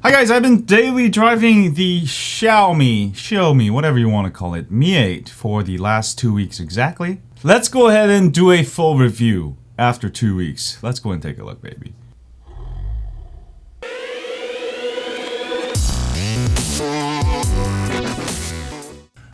Hi guys, I've been daily driving the Xiaomi, whatever you want to call it, Mi8 for the last 2 weeks exactly. Let's go ahead and do a full review after 2 weeks. Let's go and take a look, baby.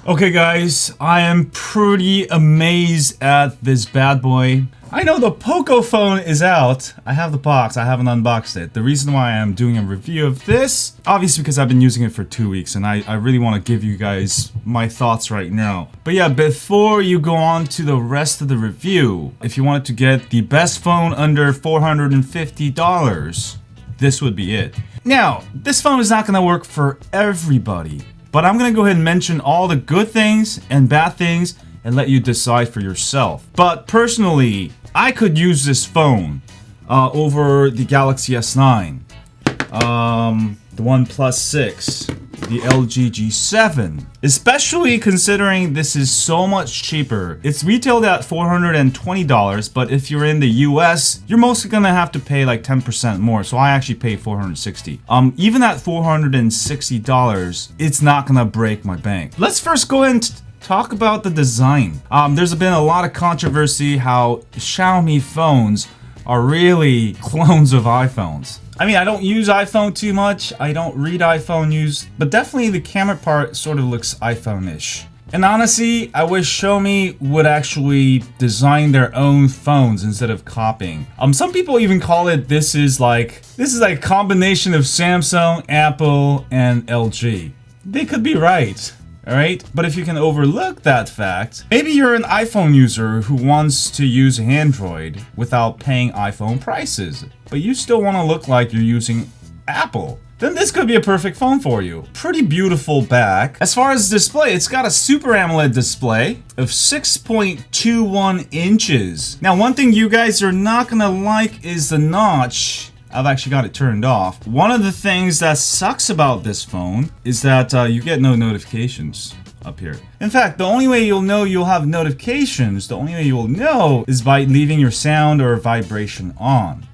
Okay guys, I am pretty amazed at this bad boy. I know the Poco phone is out. I have the box, I haven't unboxed it. The reason why I am doing a review of this, obviously because I've been using it for 2 weeks and I really want to give you guys my thoughts right now. But yeah, before you go on to the rest of the review, if you wanted to get the best phone under $450, this would be it. Now, this phone is not going to work for everybody, but I'm going to go ahead and mention all the good things and bad things and let you decide for yourself. But personally, I could use this phone over the Galaxy S9, the OnePlus 6, the LG G7, especially considering this is so much cheaper. It's retailed at $420, but if you're in the US, you're mostly gonna have to pay like 10% more. So I actually paid $460. Even at $460, it's not gonna break my bank. Let's first go ahead and talk about the design. There's been a lot of controversy how Xiaomi phones are really clones of iPhones. I mean, I don't use iPhone too much. I don't read iPhone news, but definitely the camera part sort of looks iPhone-ish. And honestly, I wish Xiaomi would actually design their own phones instead of copying. Some people even call it this is like a combination of Samsung, Apple, and LG. They could be right. Alright, but if you can overlook that fact, maybe you're an iPhone user who wants to use Android without paying iPhone prices, but you still want to look like you're using Apple, then this could be a perfect phone for you. Pretty beautiful back. As far as display, it's got a Super AMOLED display of 6.21 inches. Now, one thing you guys are not gonna like is the notch. I've actually got it turned off. One of the things that sucks about this phone is that you get no notifications up here. In fact, the only way you'll know you'll have notifications, the only way you'll know is by leaving your sound or vibration on.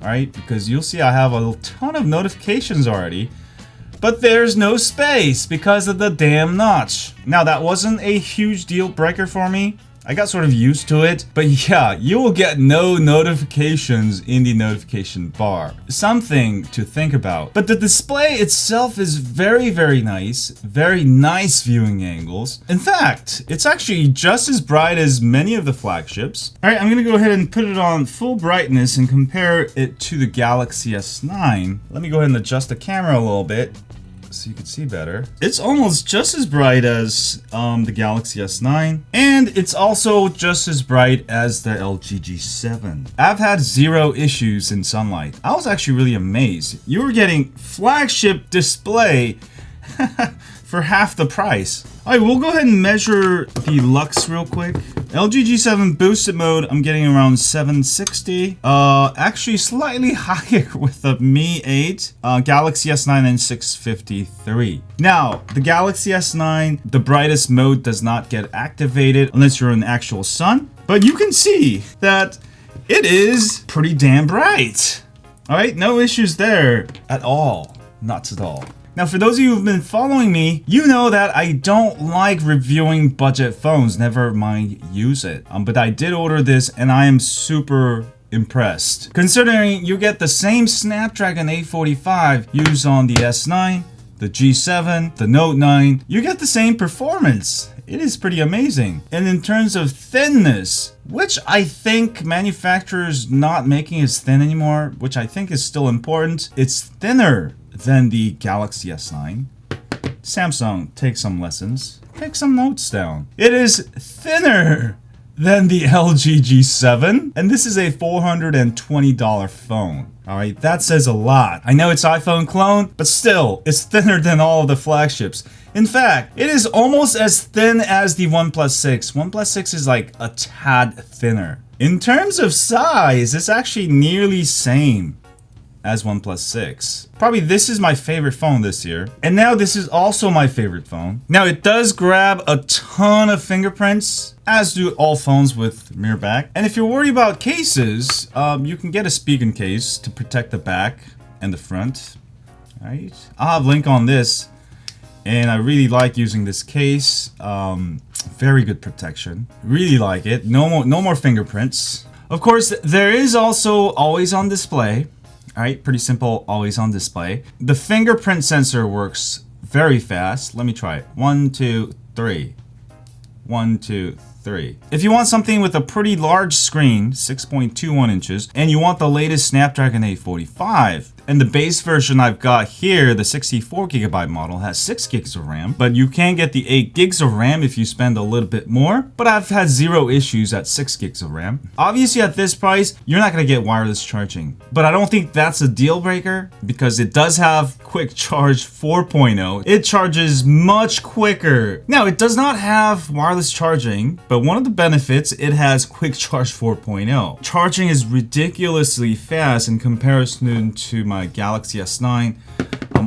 Alright, because you'll see I have a ton of notifications already, but there's no space because of the damn notch. Now, that wasn't a huge deal breaker for me. I got sort of used to it, but yeah, you will get no notifications in the notification bar. Something to think about. But the display itself is very, very nice viewing angles. In fact, it's actually just as bright as many of the flagships. Alright, I'm gonna go ahead and put it on full brightness and compare it to the Galaxy S9. Let me go ahead and adjust the camera a little bit so you can see better. It's almost just as bright as the Galaxy S9, and it's also just as bright as the LG G7. I've had 0 issues in sunlight. I was actually really amazed. You were getting flagship display for half the price. Alright, we'll go ahead and measure the lux real quick. LG G7 boosted mode, I'm getting around 760. Actually slightly higher with the Mi8, Galaxy S9 and 653. Now, the Galaxy S9, the brightest mode does not get activated unless you're in the actual sun. But you can see that it is pretty damn bright. Alright, no issues there at all. Not at all. Now, for those of you who've been following me, you know that I don't like reviewing budget phones, never mind use it. But I did order this and I am super impressed. Considering you get the same Snapdragon 845 used on the S9, the G7, the Note 9, you get the same performance. It is pretty amazing. And in terms of thinness, which I think manufacturers not making as thin anymore, which I think is still important, it's thinner than the Galaxy S9. Samsung, take some lessons. Take some notes down. It is thinner than the LG G7, and this is a $420 phone. Alright, that says a lot. I know it's iPhone clone, but still, it's thinner than all of the flagships. In fact, it is almost as thin as the OnePlus 6. OnePlus 6 is like a tad thinner. In terms of size, it's actually nearly same as OnePlus 6. Probably this is my favorite phone this year. And now this is also my favorite phone. Now it does grab a ton of fingerprints, as do all phones with mirror back. And if you're worried about cases, you can get a Spigen case to protect the back and the front. right? I'll have a link on this. And I really like using this case. Very good protection. Really like it. No more fingerprints. Of course, there is also always on display. All right, pretty simple, always on display. The fingerprint sensor works very fast. Let me try it. 1, 2, 3. 1, 2, 3. If you want something with a pretty large screen, 6.21 inches, and you want the latest Snapdragon 845, and the base version I've got here, the 64GB model, has 6 gigs of RAM, but you can get the 8 gigs of RAM if you spend a little bit more, but I've had zero issues at 6 gigs of RAM. Obviously at this price, you're not gonna get wireless charging, but I don't think that's a deal breaker because it does have quick charge 4.0. It charges much quicker. Now, it does not have wireless charging, but one of the benefits, it has quick charge 4.0. Charging is ridiculously fast in comparison to my Galaxy S9.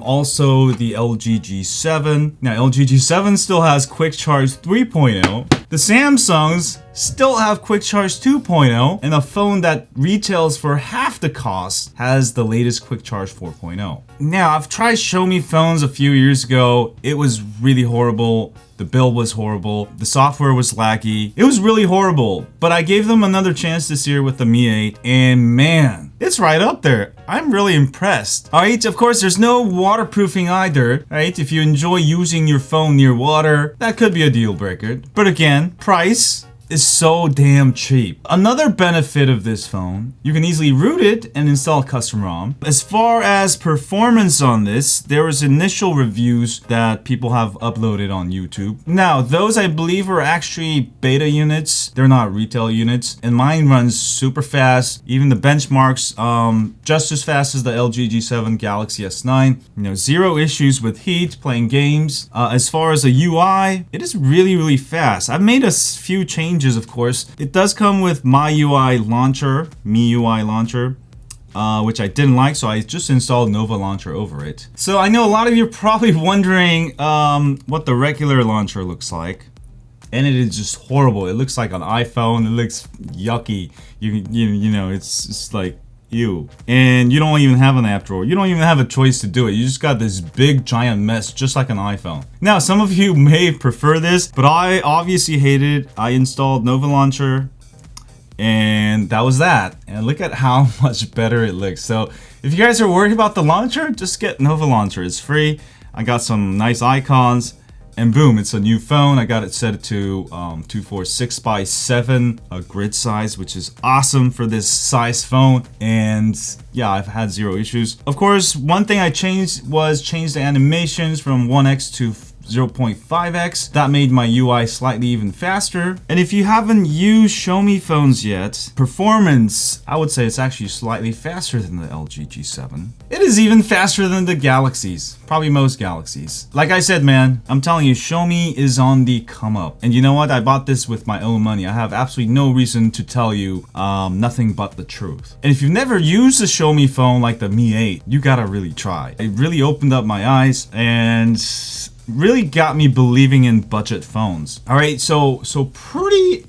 Also the LG G7. Now LG G7 still has quick charge 3.0. The Samsungs still have quick charge 2.0, and a phone that retails for half the cost has the latest quick charge 4.0. Now I've tried Xiaomi phones a few years ago. It was really horrible. The build was horrible. The software was laggy. It was really horrible. But I gave them another chance this year with the Mi 8, and man, it's right up there. I'm really impressed. Alright, of course, there's no waterproofing either. Right? If you enjoy using your phone near water, that could be a deal breaker. But again, price is so damn cheap. Another benefit of this phone, you can easily root it and install custom ROM. As far as performance on this, there was initial reviews that people have uploaded on YouTube. Now, those I believe are actually beta units. They're not retail units. And mine runs super fast. Even the benchmarks, just as fast as the LG G7 Galaxy S9. You know, zero issues with heat, playing games. As far as the UI, it is really, really fast. I've made a few changes, of course. It does come with MIUI launcher, MIUI launcher, which I didn't like, so I just installed Nova Launcher over it. So I know a lot of you are probably wondering what the regular launcher looks like. And it is just horrible. It looks like an iPhone. It looks yucky. You know, it's just like, ew. And you don't even have an app drawer. You don't even have a choice to do it. You just got this big giant mess just like an iPhone. Now, some of you may prefer this, but I obviously hate it. I installed Nova Launcher and that was that. And look at how much better it looks. So if you guys are worried about the launcher, just get Nova Launcher. It's free. I got some nice icons. And boom, it's a new phone. I got it set to 246x7 grid size, which is awesome for this size phone. And yeah, I've had zero issues. Of course, one thing I changed was change the animations from 1x to 0.5x. That made my UI slightly even faster. And if you haven't used Xiaomi phones yet, performance, I would say it's actually slightly faster than the LG G7. It is even faster than the Galaxies, probably most Galaxies. Like I said, man, I'm telling you, Xiaomi is on the come up. And you know what? I bought this with my own money. I have absolutely no reason to tell you nothing but the truth. And if you've never used a Xiaomi phone like the Mi 8, you gotta really try. It really opened up my eyes and really got me believing in budget phones. All right, so pretty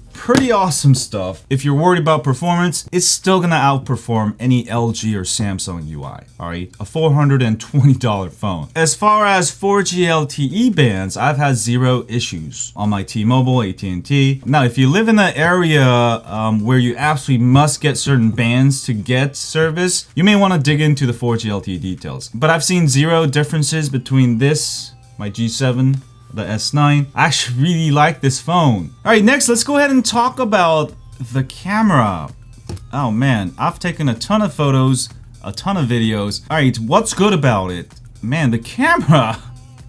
awesome stuff. If you're worried about performance, it's still gonna outperform any LG or Samsung UI. All right, a $420 phone. As far as 4G LTE bands, I've had zero issues on my T-Mobile, AT&T. Now, if you live in an area where you absolutely must get certain bands to get service, you may want to dig into the 4G LTE details. But I've seen zero differences between this, my G7, the S9. I actually really like this phone. All right, next, let's go ahead and talk about the camera. Oh man, I've taken a ton of photos, a ton of videos. All right, what's good about it? Man, the camera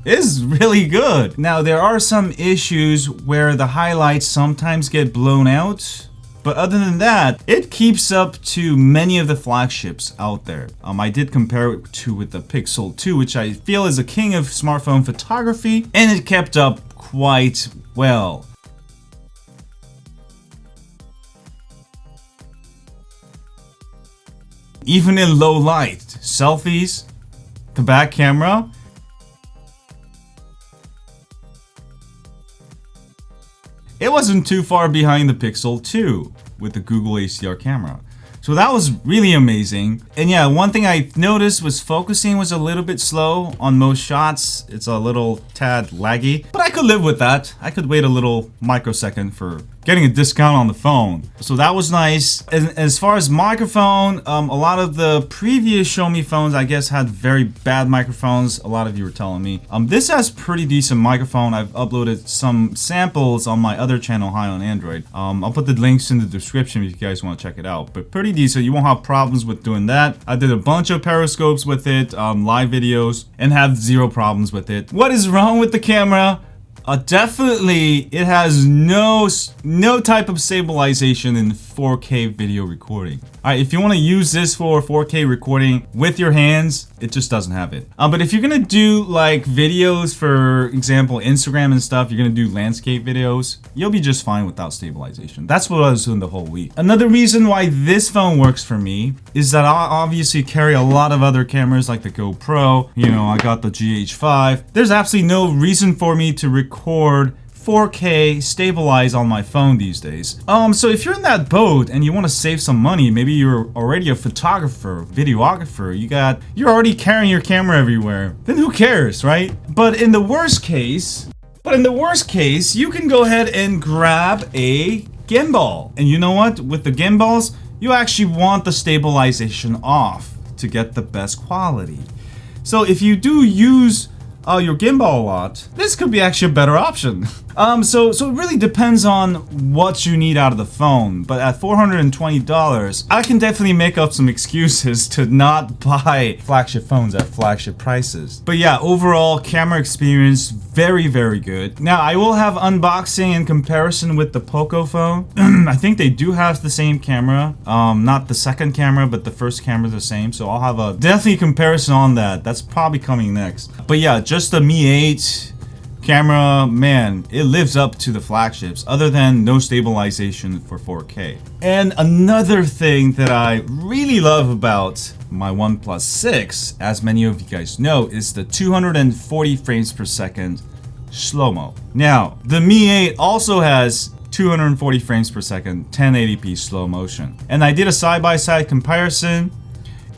is really good. Now, there are some issues where the highlights sometimes get blown out. But other than that, it keeps up to many of the flagships out there. I did compare it to with the Pixel 2, which I feel is a king of smartphone photography, and it kept up quite well. Even in low light, selfies, the back camera, it wasn't too far behind the Pixel 2 with the Google HDR camera. So So that was really amazing. And yeah, one thing I noticed was focusing was a little bit slow on most shots. It's a little tad laggy, but I could live with that. I could wait a little microsecond for getting a discount on the phone. So that was nice. And as far as microphone, a lot of the previous Xiaomi phones, I guess, had very bad microphones. A lot of you were telling me. This has pretty decent microphone. I've uploaded some samples on my other channel, High on Android. I'll put the links in the description if you guys want to check it out. But pretty decent. You won't have problems with doing that. I did a bunch of periscopes with it, live videos, and have zero problems with it. What is wrong with the camera? Definitely, it has no type of stabilization in 4K video recording. Alright, if you want to use this for 4K recording with your hands, it just doesn't have it. But if you're gonna do like videos, for example, Instagram and stuff, you're gonna do landscape videos, you'll be just fine without stabilization. That's what I was doing the whole week. Another reason why this phone works for me is that I obviously carry a lot of other cameras like the GoPro. You know, I got the GH5. There's absolutely no reason for me to record 4K stabilized on my phone these days. So if you're in that boat and you want to save some money, maybe you're already a photographer, videographer, you're already carrying your camera everywhere, then who cares, right? But in the worst case, you can go ahead and grab a gimbal. And you know what? With the gimbals, you actually want the stabilization off to get the best quality. So if you do use your gimbal a lot, this could be actually a better option. So it really depends on what you need out of the phone, but at $420, I can definitely make up some excuses to not buy flagship phones at flagship prices. But yeah, overall camera experience, very, very good. Now, I will have unboxing in comparison with the Poco phone. I think they do have the same camera, not the second camera, but the first camera is the same, so I'll have a definitely comparison on that. That's probably coming next. But yeah, just the Mi 8 camera, man, it lives up to the flagships, other than no stabilization for 4K. And another thing that I really love about my OnePlus 6, as many of you guys know, is the 240 frames per second slow-mo. Now, the Mi 8 also has 240 frames per second, 1080p slow motion. And I did a side-by-side comparison,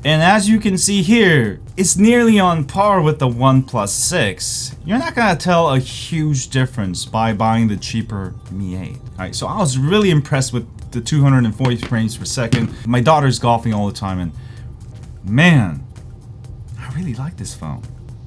and as you can see here, it's nearly on par with the OnePlus 6. You're not gonna tell a huge difference by buying the cheaper Mi 8. Alright, so I was really impressed with the 240 frames per second. My daughter's golfing all the time, and man, I really like this phone.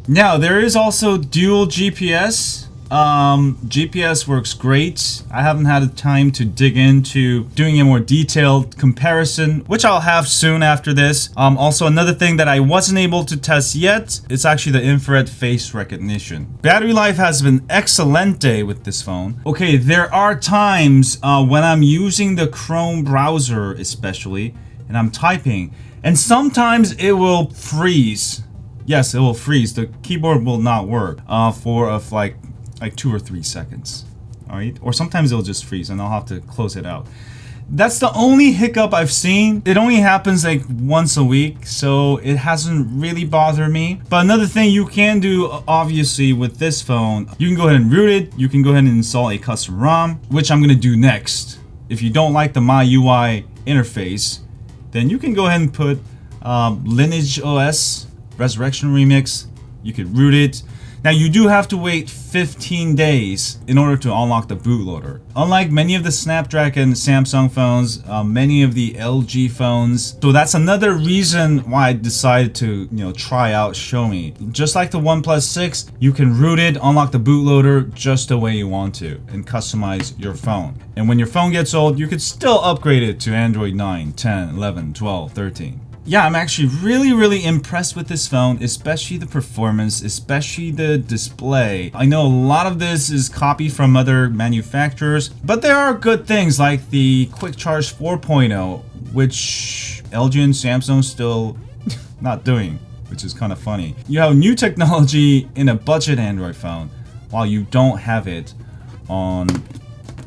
Now, there is also dual GPS. GPS works great. I haven't had the time to dig into doing a more detailed comparison, which I'll have soon after this. Also, another thing that I wasn't able to test yet, it's actually the infrared face recognition. Battery life has been excelente with this phone. Okay, there are times when I'm using the Chrome browser especially, and I'm typing, and sometimes it will freeze. Yes, it will freeze. The keyboard will not work for like 2 or 3 seconds. Alright, or sometimes it'll just freeze and I'll have to close it out. That's the only hiccup I've seen. It only happens like once a week, so it hasn't really bothered me. But another thing you can do, obviously, with this phone, you can go ahead and root it. You can go ahead and install a custom ROM, which I'm gonna do next. If you don't like the MyUI interface, then you can go ahead and put Lineage OS Resurrection Remix. You could root it. Now, you do have to wait 15 days in order to unlock the bootloader. Unlike many of the Snapdragon Samsung phones, many of the LG phones. So that's another reason why I decided to, try out Xiaomi. Just like the OnePlus 6, you can root it, unlock the bootloader just the way you want to, and customize your phone. And when your phone gets old, you could still upgrade it to Android 9, 10, 11, 12, 13. Yeah, I'm actually really impressed with this phone, especially the performance, especially the display. I know a lot of this is copied from other manufacturers, but there are good things like the Quick Charge 4.0, which LG and Samsung still not doing, which is kind of funny. You have new technology in a budget Android phone, while you don't have it on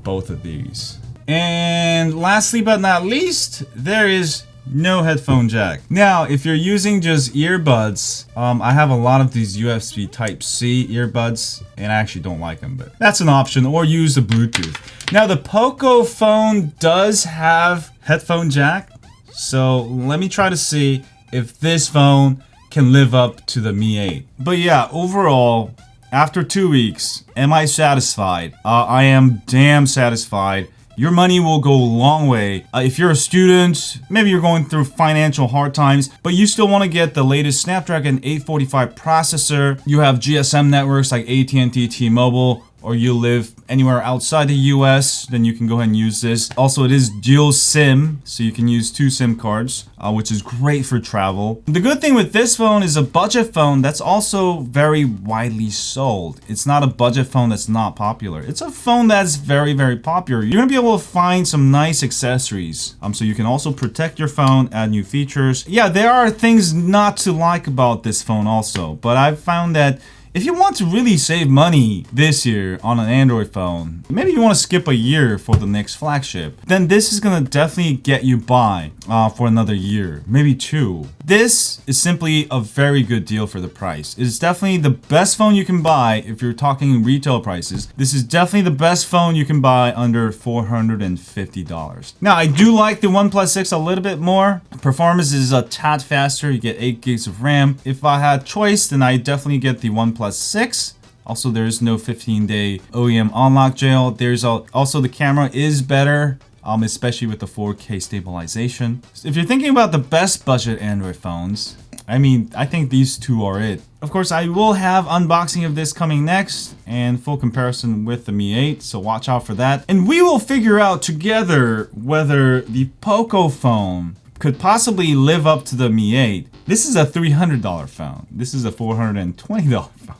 both of these. And lastly but not least, there is no headphone jack. Now, if you're using just earbuds, I have a lot of these USB Type-C earbuds, and I actually don't like them, but that's an option, or use the Bluetooth. Now, the Poco phone does have headphone jack, So let me try to see if this phone can live up to the Mi 8. But yeah, overall, after 2 weeks, am I satisfied? I am damn satisfied. Your money will go a long way. If you're a student, maybe you're going through financial hard times, but you still want to get the latest Snapdragon 845 processor. You have GSM networks like AT&T, T-Mobile, or you live anywhere outside the US, then you can go ahead and use this. Also, it is dual SIM, so you can use 2 SIM cards, which is great for travel. The good thing with this phone is a budget phone that's also very widely sold. It's not a budget phone that's not popular. It's a phone that's very, very popular. You're gonna be able to find some nice accessories. So you can also protect your phone, add new features. Yeah, there are things not to like about this phone also, but I've found that if you want to really save money this year on an Android phone, maybe you want to skip a year for the next flagship, then this is going to definitely get you by for another year, maybe 2. This is simply a very good deal for the price. It is definitely the best phone you can buy if you're talking retail prices. This is definitely the best phone you can buy under $450. Now, I do like the OnePlus 6 a little bit more. Performance is a tad faster. You get 8 gigs of RAM. If I had choice, then I definitely get the OnePlus 6. Also, there's no 15-day OEM unlock jail. There's also the camera is better, especially with the 4K stabilization. If you're thinking about the best budget Android phones, I mean, I think these 2 are it. Of course, I will have unboxing of this coming next and full comparison with the Mi 8, so watch out for that. And we will figure out together whether the Poco phone could possibly live up to the Mi 8. This is a $300 phone. This is a $420 phone.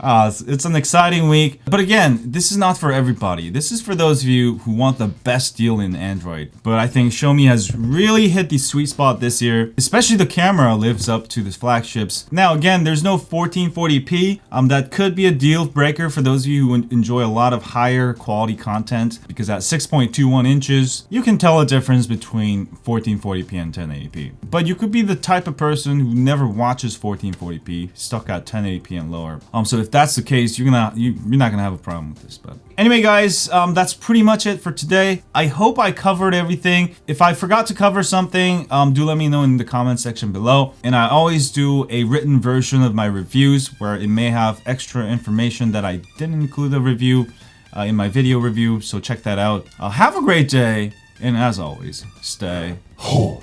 It's an exciting week, but again, this is not for everybody. This is for those of you who want the best deal in Android. But I think Xiaomi has really hit the sweet spot this year, especially the camera lives up to the flagships. Now again, there's no 1440p. That could be a deal breaker for those of you who enjoy a lot of higher quality content, because at 6.21 inches, you can tell a difference between 1440p and 1080p. But you could be the type of person who never watches 1440p, stuck at 1080p and lower. So if that's the case, you're not gonna have a problem with this. But anyway, guys, that's pretty much it for today. I hope I covered everything. If I forgot to cover something, do let me know in the comment section below. And I always do a written version of my reviews where it may have extra information that I didn't include the review in my video review. So check that out. Have a great day, and as always, stay home.